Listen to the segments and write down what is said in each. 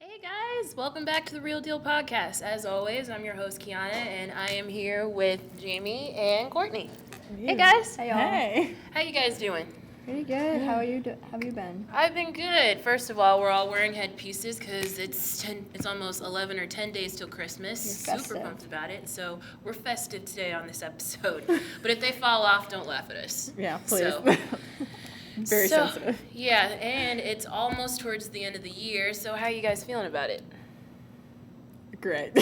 Hey guys, welcome back to the Real Deal Podcast. As always, I'm your host Kiana, and I am here with Jamie and Courtney. Hey guys. Hey, y'all. Hey. How you guys doing? Pretty good. How are you? Have you been? I've been good. First of all, we're all wearing headpieces because it's almost 11 or 10 days till Christmas. You're Super festive. pumped about it. So we're festive today on this episode. But if they fall off, don't laugh at us. Yeah, please. So- Very sensitive. Yeah, and it's almost towards the end of the year. So how are you guys feeling about it? Great.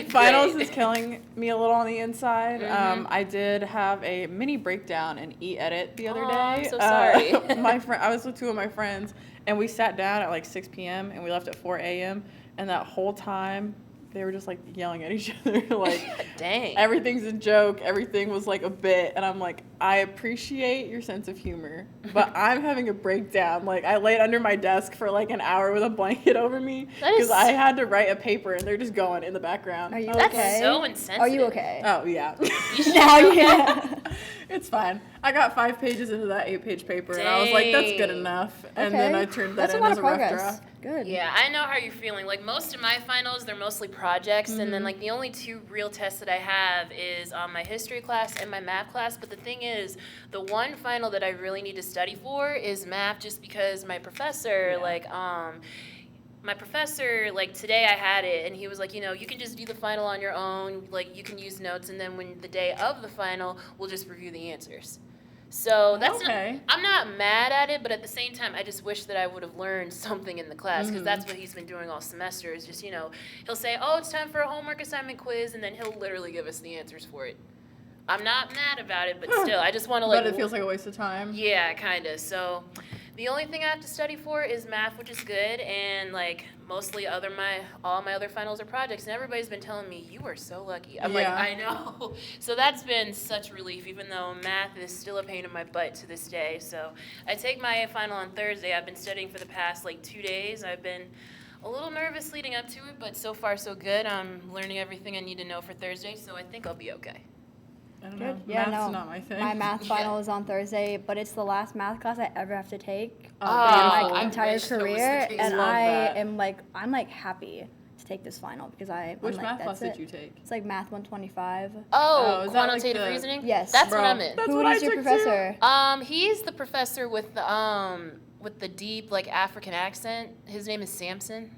Finals Great. is killing me a little on the inside. Mhm. I did have a mini breakdown in E11 the other Aw, day. I'm so sorry. I was with two of my friends, and we sat down at like 6 p.m. and we left at 4 a.m. And that whole time, they were just like yelling at each other, like Dang. everything's a joke, everything was like a bit, and I'm like, I appreciate your sense of humor, but I'm having a breakdown. Like, I laid under my desk for like an hour with a blanket over me That is- because I had to write a paper, and they're just going in the background. Are you That's okay? so insensitive. Are you okay? Oh yeah. You should Now, be okay. yeah. It's fine. I got 5 pages into that 8-page paper, and I was like, that's good Dang. enough. And then I turned that That's a in lot as of a rough progress. draft. Good. Yeah, I know how you're feeling. Like most of my finals, they're mostly projects, and Mm-hmm. then like the only two real tests that I have is my history class and my math class. But the thing is, the one final that I really need to study for is math, just because my professor, Yeah. my professor, like today I had it, and he was like, you can just do the final on your own. Like you can use notes, and then when the day of the final, we'll just review the answers. So that's Okay. I'm not mad at it, but at the same time, I just wish that I would have learned something in the class because Mhm. that's what he's been doing all semester. Is just he'll say, "Oh, it's time for a homework assignment quiz," and then he'll literally give us the answers for it. I'm not mad about it, but still, I just want to like. But it feels like a waste of time. Yeah, kind of. So, the only thing I have to study for is math, which is good, and like mostly all my other finals are projects, and everybody's been telling me you are so lucky. I'm like, Yeah. I know. So that's been such relief, even though math is still a pain in my butt to this day. So I take my final on Thursday. I've been studying for the past like 2 days. I've been a little nervous leading up to it, but so far so good. I'm learning everything I need to know for Thursday, so I think I'll be okay. I don't Good. know. Yeah, Math's no. not my thing. My math final is on Thursday, but it's the last math class I ever have to take Oh, my beautiful. I entire wish that was the career, case. and Love I that. am I'm happy to take this final because Which I'm like, math class that's did it. you take? It's like math 125. Oh, is that like quantitative the- reasoning? Yes. That's Bro, what I'm in. That's Who what I is your took too. professor? He's the professor with the deep like African accent. His name is Samson.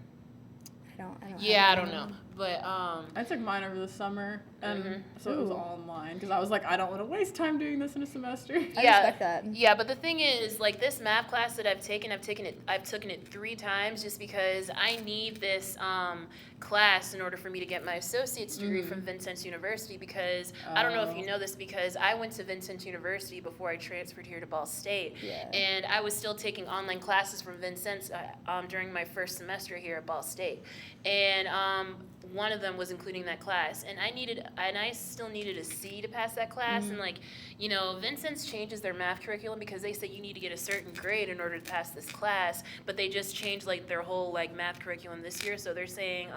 I don't. Yeah, I have don't know, but I took mine over the summer, and Mhm. so it was Ooh. all online because I was like, I don't want to waste time doing this in a semester. I yeah, respect that. Yeah, but the thing is, like this math class that I've taken it 3 times just because I need this class in order for me to get my associate's degree Mhm. from Vincennes University because I don't know if you Oh. know this because I went to Vincennes University before I transferred here to Ball State. Yeah. And I was still taking online classes from Vincennes during my first semester here at Ball State. And one of them was including that class. And I still needed a C to pass that class. And like, Vincennes changes their math curriculum because they say you need to get a certain grade in order to pass this class. But they just changed like their whole like math curriculum this year. So they're saying,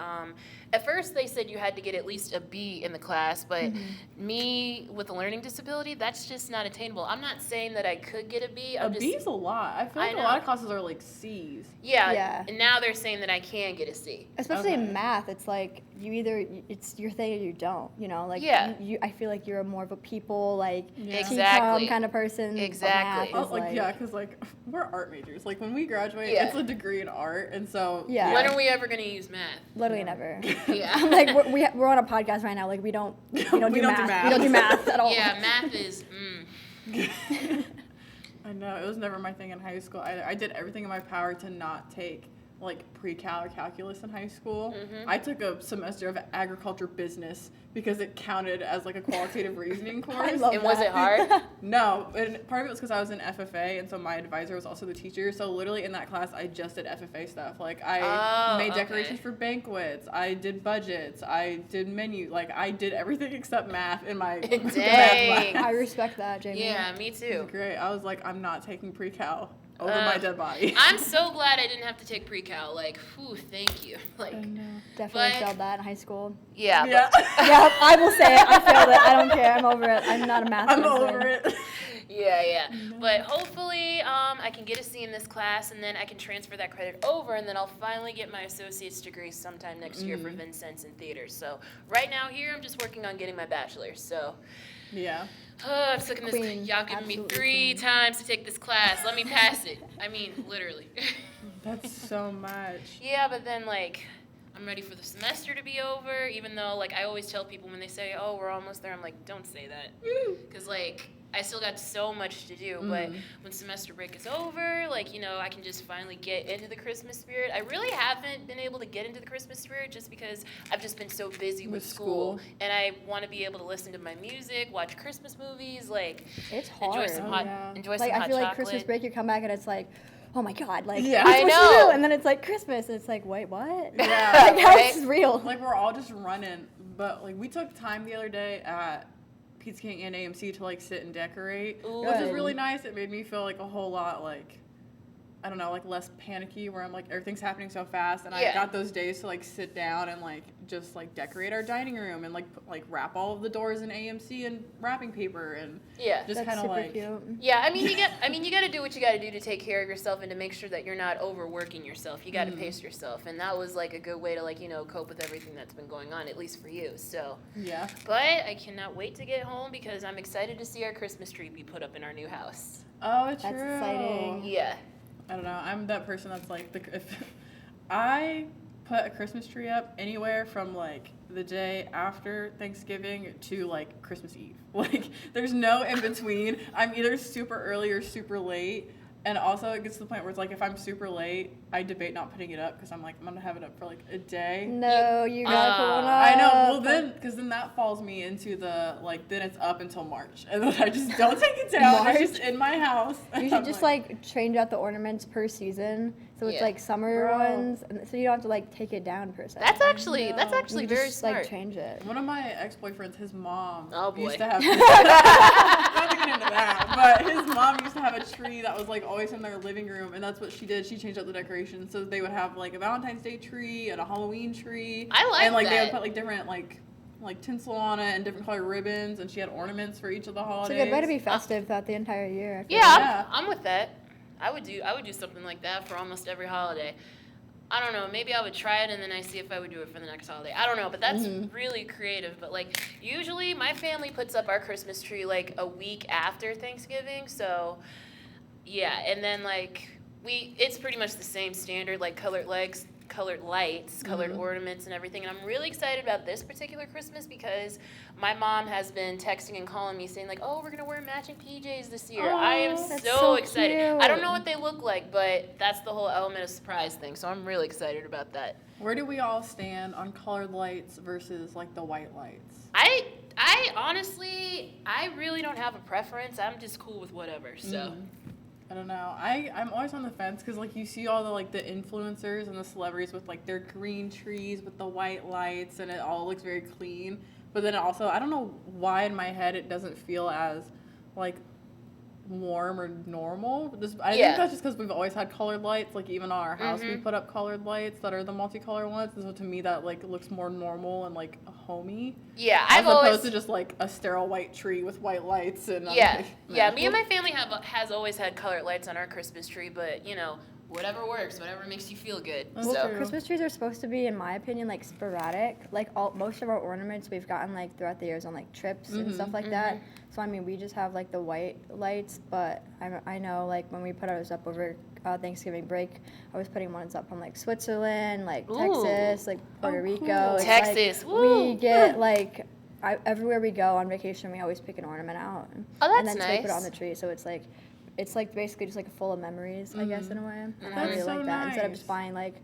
at first they said you had to get at least a B in the class, but me with a learning disability, that's just not attainable. I'm not saying that I could get a B. A B's a lot. I feel I like a know. lot of classes are like C's. Yeah, Yeah. and now they're saying that I can get a C. Especially Okay. in math, it's like it's your thing or you don't. Like Yeah. I feel like you're more of a people like Yeah. Exactly. kind of person. but Exactly. math Oh, is like yeah, because like we're art majors. Like when we graduate, Yeah. it's a degree in art, and so Yeah. When are we ever going to use math? literally Yeah. never. Yeah. Like we're on a podcast right now. Like we don't do math. We don't do math at all. Yeah, math is, I know it was never my thing in high school either. I did everything in my power to not take like pre-cal or calculus in high school. Mm-hmm. I took a semester of agriculture business because it counted as like a qualitative reasoning course. I love And was it that. hard? No, and part of it was because I was in FFA, and so my advisor was also the teacher. So literally in that class, I just did FFA stuff. Like I Oh, made okay. decorations for banquets, I did budgets, I did menu. Like I did everything except math in my math Dang. class. I respect that, Jamie. Yeah, me It too. was great. I was like, I'm not taking pre-cal. over my dead body. I'm so glad I didn't have to take pre-cal. Like, whew, thank you. Like, I know. Definitely failed that in high school. Yeah. Yeah. Yeah, I will say it. I failed it. I don't care. I'm over it. I'm not a math I'm person. over it. Yeah. But hopefully, I can get a C in this class, and then I can transfer that credit over, and then I'll finally get my associate's degree sometime next year for Vincent's in theater. So right now here, I'm just working on getting my bachelor's. So. Yeah. I've taken this. Queen. Y'all given me Absolutely 3 queen. times to take this class. Let me pass it. I mean, literally. That's so much. Yeah, but then like, I'm ready for the semester to be over. Even though like I always tell people when they say, "Oh, we're almost there," I'm like, "Don't say that," because like I still got so much to do. But when semester break is over, like I can just finally get into the Christmas spirit. I really haven't been able to get into the Christmas spirit just because I've just been so busy with school, and I want to be able to listen to my music, watch Christmas movies, like It's hard. enjoy some hot Like, I feel like chocolate. Christmas break, you come back and it's like, oh my God, like, Yeah. we're I supposed to know. do, and then it's like Christmas, and it's like, wait, what? Yeah. Like, how Right? is this real? Like, we're all just running. But, like, we took time the other day at Pizza King and AMC to, like, sit and decorate, Ooh. which is Good. really nice. It made me feel, like, a whole lot, like, I don't know, like, less panicky, where I'm, like, everything's happening so fast. And Yeah. I got those days to, like, sit down and, like, just, like, decorate our dining room and, like, wrap all of the doors in AMC in wrapping paper and Yeah. just That's kind of, super like... cute. Yeah, I mean you got to do what you got to do to take care of yourself and to make sure that you're not overworking yourself. You got to pace yourself, and that was like a good way to like cope with everything that's been going on, at least for you. So, Yeah. but I cannot wait to get home because I'm excited to see our Christmas tree be put up in our new house. Oh, That's true. exciting. Yeah. I don't know. I'm that person that's like, if I put a Christmas tree up anywhere from like the day after Thanksgiving to like Christmas Eve. Like, there's no in between. I'm either super early or super late. And also, it gets to the point where it's like, if I'm super late, I debate not putting it up because I'm like, I'm gonna have it up for like a day. No, you gotta put one up. I know. Well, then, because then that falls me into the like, then it's up until March, and then I just don't take it down. March? It's just in my house. You should just like change out the ornaments per season, so it's Yeah. like summer Bro. ones, and so you don't have to like take it down per se. That's actually know. You very just, smart. like change it. One of my ex-boyfriends, his mom Oh, boy. used to have not to get into that, but his mom used to have a tree that was like always in their living room, and that's what she did. She changed out the decorations, so they would have like a Valentine's Day tree and a Halloween tree. I like and like they would that. put like different like tinsel on it and different colored ribbons, and she had ornaments for each of the It's holidays. a good way to be festive throughout the entire year. I feel Yeah, like. Yeah. I'm with that. I would do something like that for almost every holiday. I don't know, maybe I would try it and then I see if I would do it for the next holiday. I don't know, but that's really creative. But like usually my family puts up our Christmas tree like a week after Thanksgiving. So yeah, and then like it's pretty much the same standard, like colored lights, colored ornaments and everything. And I'm really excited about this particular Christmas because my mom has been texting and calling me saying like, "Oh, we're gonna wear matching PJs this year." I am that's so so excited. cute. I don't know what they look like, but that's the whole element of surprise thing. So I'm really excited about that. Where do we all stand on colored lights versus like the white lights? I honestly, I really don't have a preference. I'm just cool with whatever. So. I don't know. I'm always on the fence because like you see all the like the influencers and the celebrities with like their green trees with the white lights and it all looks very clean. But then also I don't know why in my head it doesn't feel as like warm or normal. I think that's just because we've always had colored lights. Like even on our house we put up colored lights that are the multicolor ones. And so to me that like looks more normal and like homey. Yeah, As opposed to just like a sterile white tree with white lights and I'm like, yeah. Me and my family has always had colored lights on our Christmas tree, but whatever works, whatever makes you feel good. That's So true. Christmas trees are supposed to be, in my opinion, like sporadic. Like most of our ornaments we've gotten like throughout the years on like trips and stuff like that. So I mean, we just have like the white lights, but I know like when we put ours up over Thanksgiving break, I was putting ones up from like Switzerland, like Texas, like Puerto Rico. cool. It's, Texas, like, woo. we get like everywhere we go on vacation, we always pick an ornament out, Oh, and that's then take it nice. on the tree. So it's like basically just like full of memories, I guess, in a way. And I That's really so like that instead of nice. just buying like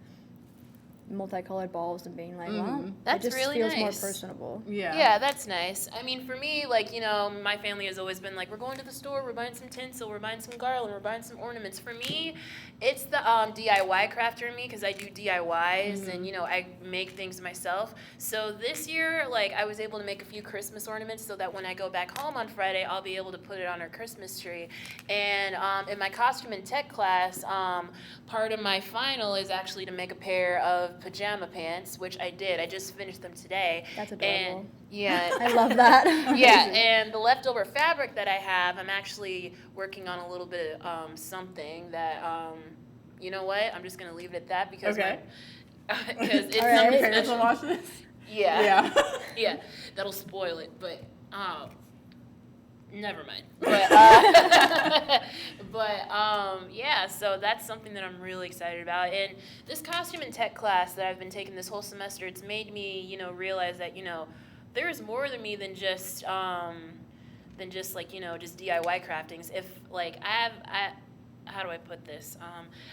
multicolored balls and being like, well, That's it just really feels more nice. personable. Yeah. Yeah, that's nice. I mean, for me, like, you know, my family has always been like, we're going to the store, we're buying some tinsel, we're buying some garland, we're buying some ornaments. For me, it's the DIY crafter in me because I do DIYs and, you know, I make things myself. So this year, like, I was able to make a few Christmas ornaments so that when I go back home on Friday, I'll be able to put it on our Christmas tree. And in my costume and tech class, part of my final is actually to make a pair of pajama pants, which I did. I just finished them today. That's adorable. And yeah. I love that. Yeah, and the leftover fabric that I have, I'm actually working on a little bit of something that, you know what? I'm just gonna leave it at that because Okay. because it's All right. something Parents will special. watch this. Yeah, Yeah. yeah, that'll spoil it, but never mind. But yeah, so that's something that I'm really excited about. And this costume and tech class that I've been taking this whole semester, it's made me, you know, realize that, you know, there is more to me than just like, you know, just DIY craftings. If like how do I put this?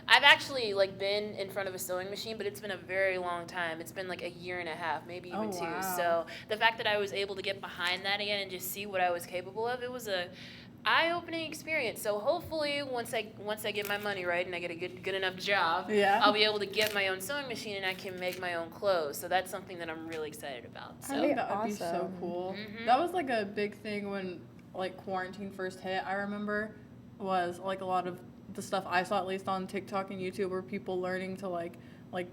I've actually like been in front of a sewing machine, but it's been a very long time. It's been like a year and a half, maybe even two. Wow. So the fact that I was able to get behind that again and just see what I was capable of, it was a eye-opening experience. So hopefully once I get my money right and I get a good enough job, Yeah. I'll be able to get my own sewing machine and I can make my own clothes. So that's something that I'm really excited about. I So think that would be so Awesome. cool. Mhm. That was like a big thing when like quarantine first hit. I remember was like a lot of the stuff I saw at least on TikTok and YouTube were people learning to like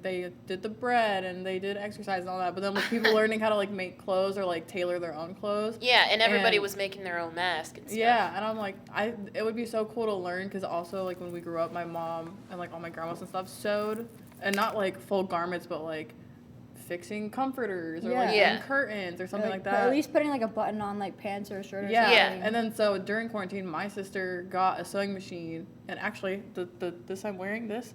they did the bread and they did exercise and all that. But then with people learning how to like make clothes or like tailor their own clothes. yeah, and everybody And- was making their own mask and stuff. Yeah, and I'm like, it would be so cool to learn because also like when we grew up, my mom and like all my grandmas and stuff sewed, and not like full garments, but like fixing comforters or like Yeah. doing curtains or something like But that. At least putting like a button on like pants or a shirt or Yeah. something. And then so during quarantine, my sister got a sewing machine, and actually this I'm wearing this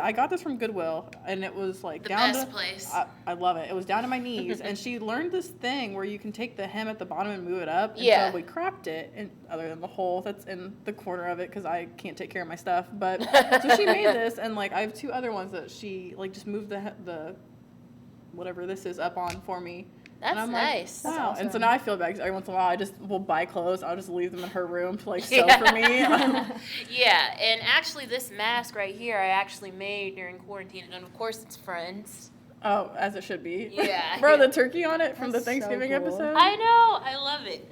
I got this from Goodwill, and it was like The down best to place. I love it. It was down to my knees, and she learned this thing where you can take the hem at the bottom and move it up. And Yeah. so we cropped it, and other than the hole that's in the corner of it, because I can't take care of my stuff. But so she made this, and like I have two other ones that she like just moved the whatever this is up on for me. That's And I'm nice. Like, That's wow. awesome. And so now I feel bad because every once in a while I just will buy clothes. I'll just leave them in her room to like sew Yeah. for me. Yeah, and actually this mask right here I actually made during quarantine, and of course it's Friends. Oh, as it should be. Yeah. Bro, the turkey on it from That's the so Thanksgiving cool. episode. I know, I love it.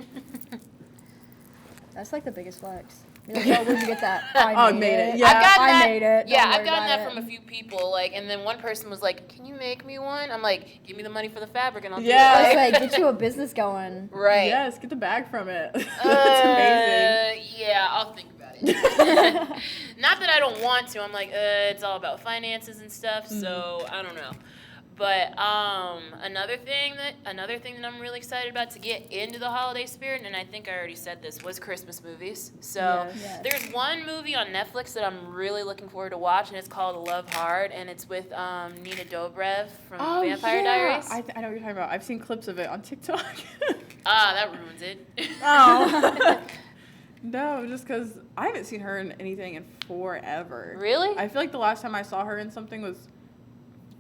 That's like the biggest flex. You're like, oh, where'd you get that? Oh, I made it. Yeah. I've gotten I that, made it. Yeah, Don't I've worry gotten about that it. from a few people, like, and then one person was like, "Can you make me one?" I'm like, "Give me the money for the fabric, and I'll Yeah. I do was it." like, get you a business going. Right. Yes, get the bag from it. That's amazing. Yeah, I'll think about it. Not that I don't want to. I'm like, it's all about finances and stuff, so I don't know. But another thing that I'm really excited about to get into the holiday spirit, and I think I already said this, was Christmas movies. So Yes. Yes. there's one movie on Netflix that I'm really looking forward to watch, and it's called Love Hard, and it's with Nina Dobrev from Oh, Vampire yeah. Diaries. I know what you're talking about. I've seen clips of it on TikTok. That ruins it. Oh. No, just because I haven't seen her in anything in forever. Really? I feel like the last time I saw her in something was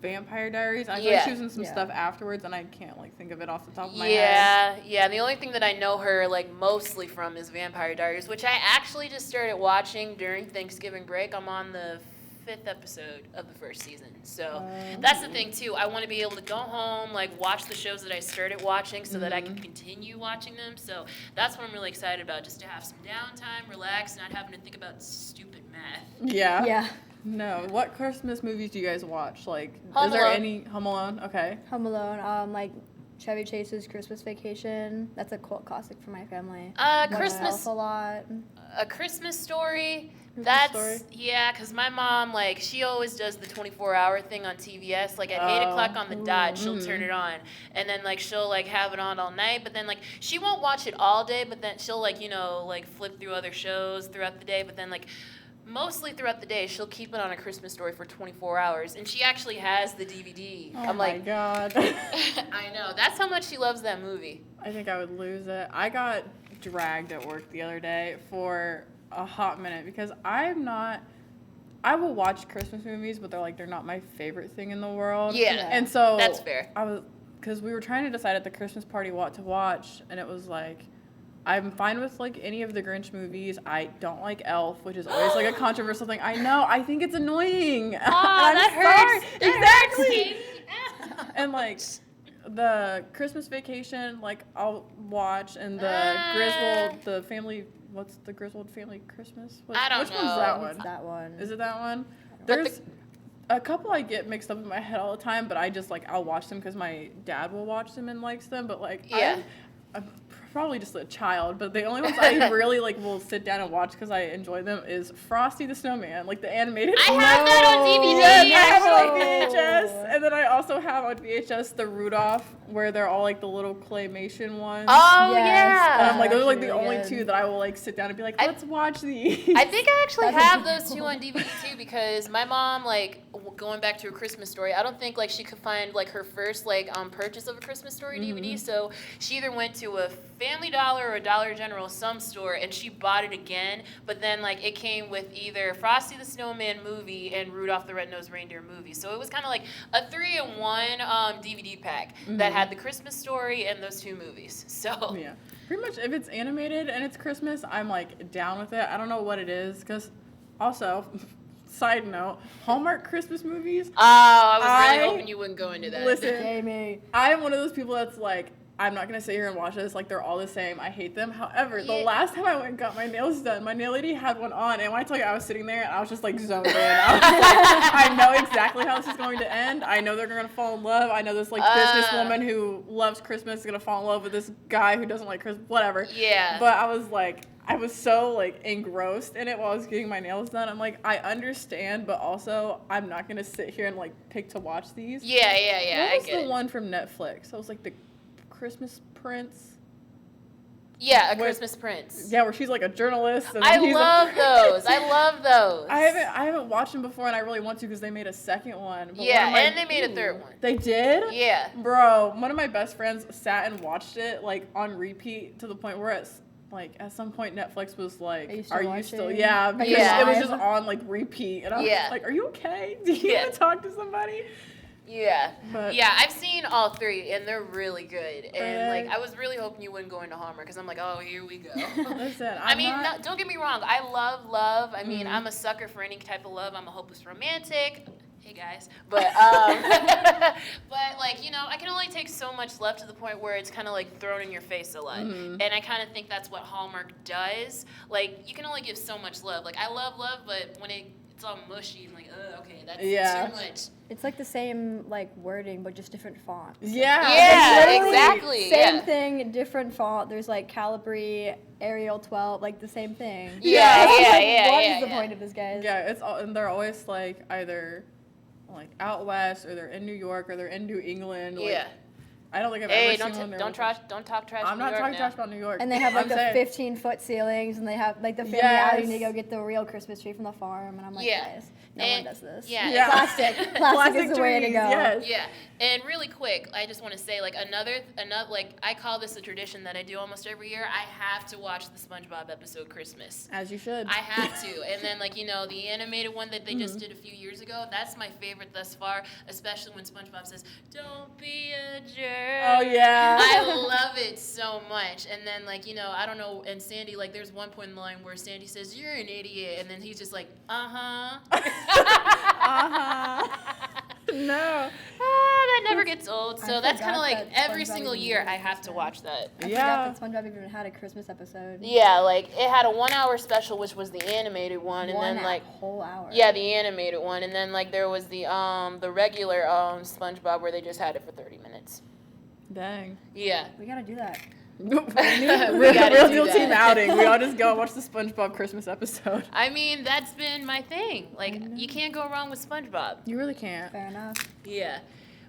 Vampire Diaries. I feel like Yeah. she was in some Yeah. stuff afterwards, and I can't like think of it off the top of my Yeah, head. yeah. The only thing that I know her like mostly from is Vampire Diaries, which I actually just started watching during Thanksgiving break. I'm on the 5th episode of the first season, so that's the thing too. I want to be able to go home, like watch the shows that I started watching, so that I can continue watching them. So that's what I'm really excited about, just to have some downtime, relax, not having to think about stupid math. Yeah. Yeah. No. What Christmas movies do you guys watch? Like, Home is there Alone. any Home Alone? Okay. Home Alone, like Chevy Chase's Christmas Vacation. That's a cult classic for my family. Watch Christmas, Elf a lot. A Christmas Story. Christmas That's Story? yeah, because my mom, like, she always does the 24-hour thing on TVS. Like at 8 Oh. o'clock on the dot, she'll turn it on, and then like she'll like have it on all night. But then like she won't watch it all day. But then she'll like like flip through other shows throughout the day. But then like mostly throughout the day, she'll keep it on A Christmas Story for 24 hours, and she actually has the DVD. Oh I'm my like, god. I know. That's how much she loves that movie. I think I would lose it. I got dragged at work the other day for a hot minute because I'm not I will watch Christmas movies, but they're not my favorite thing in the world. Yeah. And so That's fair. because we were trying to decide at the Christmas party what to watch, and it was like, I'm fine with like any of the Grinch movies. I don't like Elf, which is always like a controversial thing. I know. I think it's annoying. Oh, that hurts. Exactly. And like the Christmas Vacation, like I'll watch, and the Griswold, the family. What's the Griswold Family Christmas? I don't which know. one's that It's one? that one. Is it that one? But There's a couple I get mixed up in my head all the time, but I just like I'll watch them because my dad will watch them and likes them. But like Yeah. I'm probably just a child, but the only ones I really like will sit down and watch because I enjoy them is Frosty the Snowman, like the animated. I have that on DVD. Yes, I have it on actually. VHS, and then I also have on VHS the Rudolph, where they're all like the little claymation ones. Oh, Yes, yeah. And I'm like, those are like the Really only good. two that I will like sit down and be like, I- let's watch these. I think I actually That's have adorable. those two on DVD too because my mom, like, going back to A Christmas Story, I don't think like she could find like her first like purchase of A Christmas Story DVD. So she either went to a Family Dollar or a Dollar General, some store, and she bought it again. But then like it came with either Frosty the Snowman movie and Rudolph the Red-Nosed Reindeer movie. So it was kind of like a 3-in-1 DVD pack that had the Christmas Story and those two movies. So Yeah. Pretty much if it's animated and it's Christmas, I'm like down with it. I don't know what it is because also, side note, Hallmark Christmas movies. I was really I- hoping you wouldn't go into that. Listen, Jamie. I am one of those people that's like, I'm not gonna sit here and watch this. Like they're all the same. I hate them. However, the Yeah. last time I went and got my nails done, my nail lady had one on, and when I tell you I was sitting there and I was just like zoned in. I was like, I know exactly how this is going to end. I know they're gonna fall in love. I know this like businesswoman who loves Christmas is gonna fall in love with this guy who doesn't like Christmas. Whatever. Yeah. But I was like, I was so like engrossed in it while I was getting my nails done. I'm like, I understand, but also I'm not gonna sit here and like pick to watch these. Yeah, What I was get the it. one from Netflix? That was like the Christmas Prince. Yeah, A Where- Christmas Prince. Yeah, where she's like a journalist. And I he's a love prince. those. I love those. I haven't watched them before, and I really want to because they made a second one. But Yeah, one of my- and they made a third one. They did? Yeah. Bro, one of my best friends sat and watched it like on repeat to the point where it's like at some point Netflix was like, Are you "Are you still still?" watching? Yeah, because Yeah. it was just on like repeat, and I was Yeah. just like, "Are you okay? Do you Yeah. want to talk to somebody?" Yeah. But Yeah, I've seen all three, and they're really good. And, like, Right. I was really hoping you wouldn't go into Hallmark, because I'm like, oh, here we go. listen, I mean, not, no, don't get me wrong. I love love. I mean, Mhm. I'm a sucker for any type of love. I'm a hopeless romantic. Hey, guys. But, but, like, you know, I can only take so much love to the point where it's kind of, like, thrown in your face a lot. Mhm. And I kind of think that's what Hallmark does. Like, you can only give so much love. Like, I love love, but when it's all mushy, I'm like, okay, that's Yeah. too much. It's like the same like wording, but just different fonts. Yeah. Yeah, Literally exactly. Same Yeah. thing, different font. There's like Calibri, Arial 12, like the same thing. Yeah, It's yeah, like, yeah, What yeah, is the yeah. point of this, guys? Yeah, it's all, and they're always like either like out west or they're in New York or they're in New England. Like, Yeah. I don't think I've Hey, ever don't seen one. don't talk trash. I'm New not York talking now. trash about New York. And they have like I'm the saying- 15-foot ceilings, and they have like the family Yes. outing to go get the real Christmas tree from the farm. And I'm like, Yeah. guys, no And- one does this. yeah, Yeah. Plastic. Plastic is the way to trees, go. Yes. Yeah, and really quick, I just want to say like another like I call this a tradition that I do almost every year. I have to watch the SpongeBob episode Christmas. As you should. I have to, and then like you know the animated one that they just Mm-hmm. did a few years ago. That's my favorite thus far, especially when SpongeBob says, "Don't be a jerk." Oh, yeah. I love it so much. And then like you know I don't know, and Sandy like there's one point in the line where Sandy says, "You're an idiot," and then he's just like, Uh-huh. No. That never gets old. So I that's kind forgot of like that every SpongeBob single even year did I a have to Christmas. watch that. I Yeah. forgot that SpongeBob even had a Christmas episode. Yeah, like it had a 1 hour special, which was the animated one, and One then like whole hour. yeah, the animated one, and then like there was the regular SpongeBob where they just had it for 30 minutes. Dang. Yeah. We gotta do that. we gotta real do deal that. team outing. We all just go and watch the SpongeBob Christmas episode. I mean, that's been my thing. Like you can't go wrong with SpongeBob. You really can't. Fair enough. Yeah.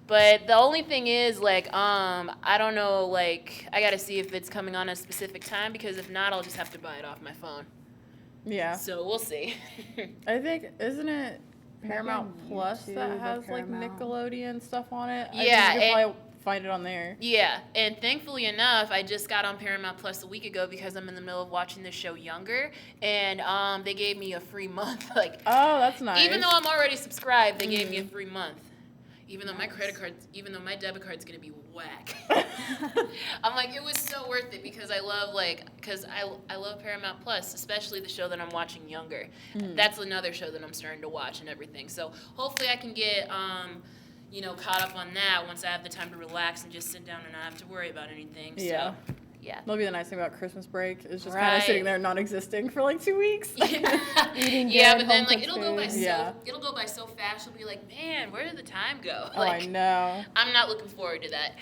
But the only thing is, like, I don't know, like, I gotta see if it's coming on a specific time, because if not, I'll just have to buy it off my phone. Yeah. So we'll see. I think, isn't it Maybe Paramount on Plus YouTube that or has like Paramount. Nickelodeon stuff on it? Yeah, I think you can probably find it on there. Yeah, and thankfully enough, I just got on Paramount Plus a week ago because I'm in the middle of watching the show Younger, and they gave me a free month. Like, Oh, that's nice. even though I'm already subscribed, they gave me a free month. Even though my debit card's gonna be whack. I'm like, it was so worth it because I love Paramount Plus, especially the show that I'm watching Younger. That's another show that I'm starting to watch and everything. So hopefully I can get caught up on that once I have the time to relax and just sit down and not have to worry about anything. Yeah. So, yeah. That'll be the nice thing about Christmas break is just kind Right. of sitting there not existing for like 2 weeks. Eating Yeah, good, but then like home-cooked it'll go by food. so Yeah. it'll go by so fast. You'll be like, man, where did the time go? Oh, I know. I'm not looking forward to that.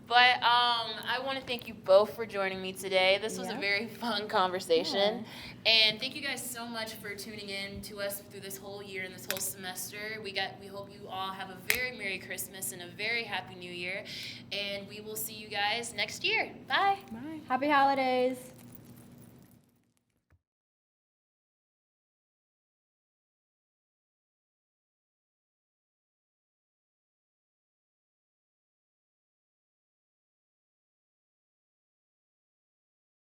But I want to thank you both for joining me today. This was a Yeah. very fun conversation. And thank you guys so much for tuning in to us through this whole year and this whole semester. We hope you all have a very Merry Christmas and a very Happy New Year. And we will see you guys next year. Bye. Bye. Happy holidays.